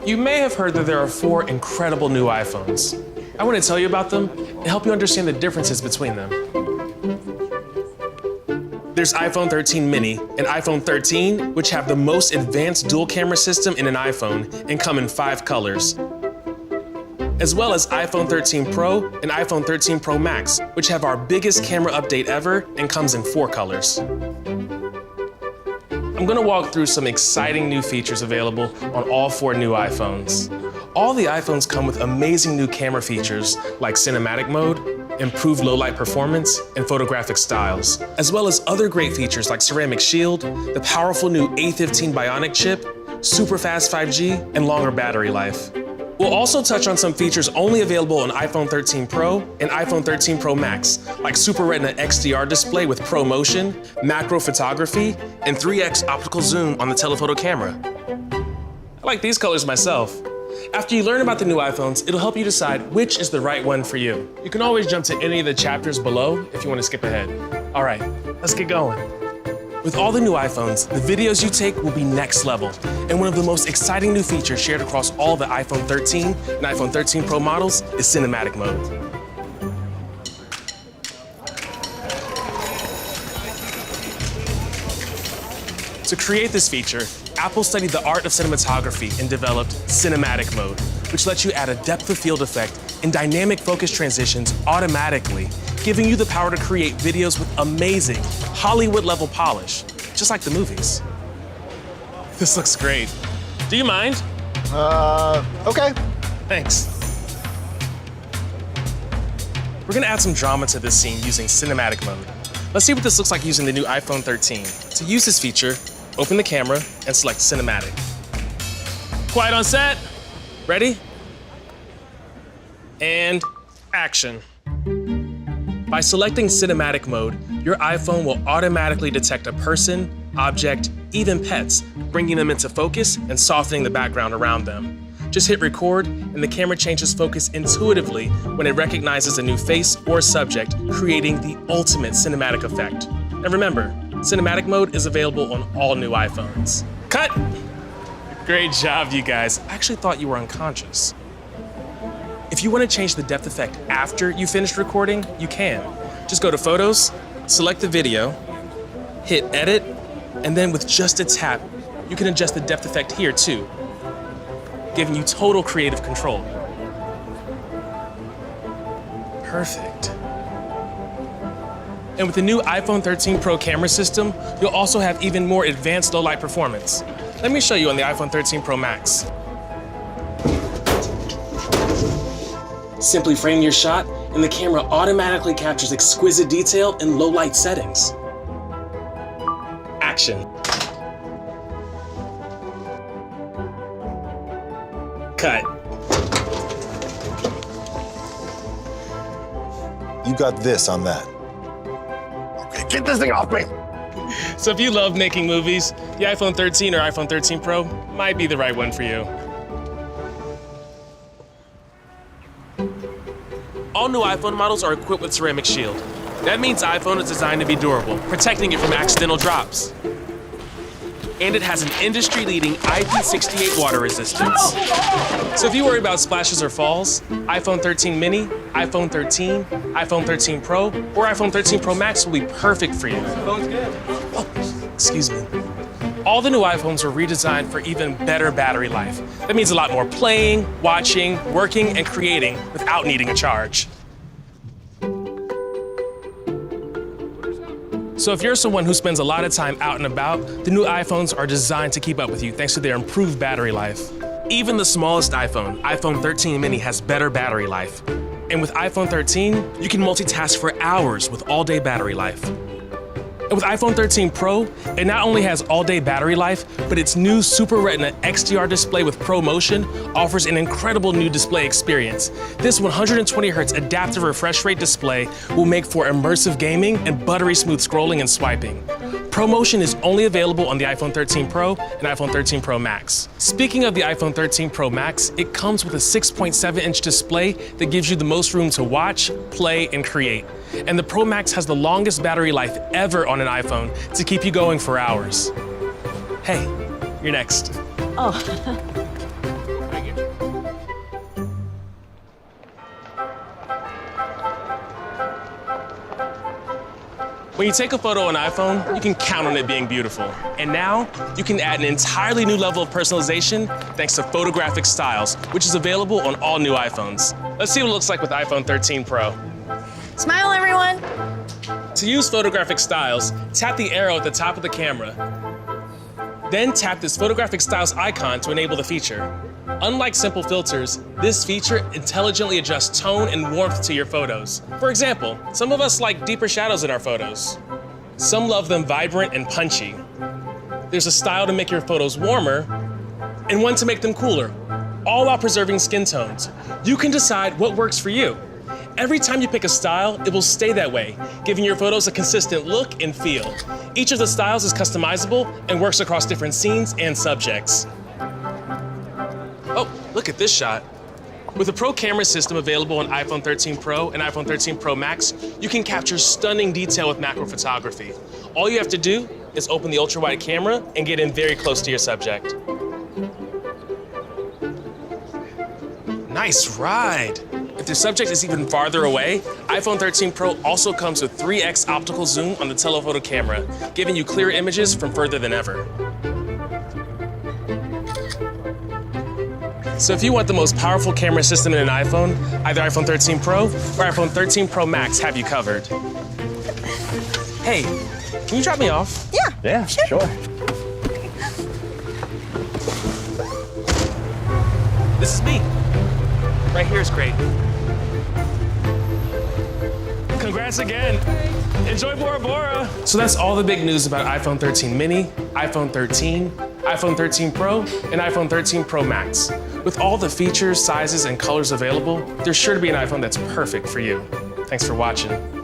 You may have heard that there are 4 incredible new iPhones. I want to tell you about them and help you understand the differences between them. There's iPhone 13 mini and iPhone 13, which have the most advanced dual camera system in an iPhone and come in 5 colors. As well as iPhone 13 Pro and iPhone 13 Pro Max, which have our biggest camera update ever and comes in 4 colors. I'm gonna walk through some exciting new features available on all 4 new iPhones. All the iPhones come with amazing new camera features like cinematic mode, improved low-light performance, and photographic styles, as well as other great features like ceramic shield, the powerful new A15 Bionic chip, super fast 5G, and longer battery life. We'll also touch on some features only available on iPhone 13 Pro and iPhone 13 Pro Max, like Super Retina XDR display with Pro Motion, macro photography, and 3x optical zoom on the telephoto camera. I like these colors myself. After you learn about the new iPhones, it'll help you decide which is the right one for you. You can always jump to any of the chapters below if you want to skip ahead. All right, let's get going. With all the new iPhones, the videos you take will be next level. And one of the most exciting new features shared across all the iPhone 13 and iPhone 13 Pro models is cinematic mode. To create this feature, Apple studied the art of cinematography and developed cinematic mode, which lets you add a depth of field effect and dynamic focus transitions automatically, giving you the power to create videos with amazing Hollywood-level polish, just like the movies. This looks great. Do you mind? Okay. Thanks. We're gonna add some drama to this scene using cinematic mode. Let's see what this looks like using the new iPhone 13. To use this feature, open the camera and select cinematic. Quiet on set. Ready? And action. By selecting cinematic mode, your iPhone will automatically detect a person, object, even pets, bringing them into focus and softening the background around them. Just hit record, and the camera changes focus intuitively when it recognizes a new face or subject, creating the ultimate cinematic effect. And remember, cinematic mode is available on all new iPhones. Cut! Great job, you guys. I actually thought you were unconscious. If you want to change the depth effect after you finish recording, you can. Just go to Photos, select the video, hit Edit, and then with just a tap, you can adjust the depth effect here too, giving you total creative control. Perfect. And with the new iPhone 13 Pro camera system, you'll also have even more advanced low-light performance. Let me show you on the iPhone 13 Pro Max. Simply frame your shot, and the camera automatically captures exquisite detail in low-light settings. Action. Cut. You got this on that. Okay, get this thing off me! So if you love making movies, the iPhone 13 or iPhone 13 Pro might be the right one for you. All new iPhone models are equipped with ceramic shield. That means iPhone is designed to be durable, protecting it from accidental drops. And it has an industry-leading IP68 water resistance. So if you worry about splashes or falls, iPhone 13 mini, iPhone 13, iPhone 13 Pro, or iPhone 13 Pro Max will be perfect for you. Phone's good. Oh, excuse me. All the new iPhones are redesigned for even better battery life. That means a lot more playing, watching, working, and creating without needing a charge. So if you're someone who spends a lot of time out and about, the new iPhones are designed to keep up with you thanks to their improved battery life. Even the smallest iPhone, iPhone 13 mini, has better battery life. And with iPhone 13, you can multitask for hours with all-day battery life. And with iPhone 13 Pro, it not only has all-day battery life, but its new Super Retina XDR display with Pro Motion offers an incredible new display experience. This 120Hz adaptive refresh rate display will make for immersive gaming and buttery smooth scrolling and swiping. Pro Motion is only available on the iPhone 13 Pro and iPhone 13 Pro Max. Speaking of the iPhone 13 Pro Max, it comes with a 6.7-inch display that gives you the most room to watch, play, and create. And the Pro Max has the longest battery life ever on an iPhone to keep you going for hours. Hey, you're next. Oh. When you take a photo on iPhone, you can count on it being beautiful. And now, you can add an entirely new level of personalization thanks to photographic styles, which is available on all new iPhones. Let's see what it looks like with iPhone 13 Pro. Smile, everyone. To use photographic styles, tap the arrow at the top of the camera. Then tap this photographic styles icon to enable the feature. Unlike simple filters, this feature intelligently adjusts tone and warmth to your photos. For example, some of us like deeper shadows in our photos. Some love them vibrant and punchy. There's a style to make your photos warmer and one to make them cooler, all while preserving skin tones. You can decide what works for you. Every time you pick a style, it will stay that way, giving your photos a consistent look and feel. Each of the styles is customizable and works across different scenes and subjects. Oh, look at this shot. With a Pro camera system available on iPhone 13 Pro and iPhone 13 Pro Max, you can capture stunning detail with macro photography. All you have to do is open the ultra-wide camera and get in very close to your subject. Nice ride. If the subject is even farther away, iPhone 13 Pro also comes with 3x optical zoom on the telephoto camera, giving you clearer images from further than ever. So if you want the most powerful camera system in an iPhone, either iPhone 13 Pro or iPhone 13 Pro Max have you covered. Hey, can you drop me off? Yeah, sure. This is me. Right here is great. Congrats again. Enjoy Bora Bora. So that's all the big news about iPhone 13 mini, iPhone 13, iPhone 13 Pro, and iPhone 13 Pro Max. With all the features, sizes, and colors available, there's sure to be an iPhone that's perfect for you. Thanks for watching.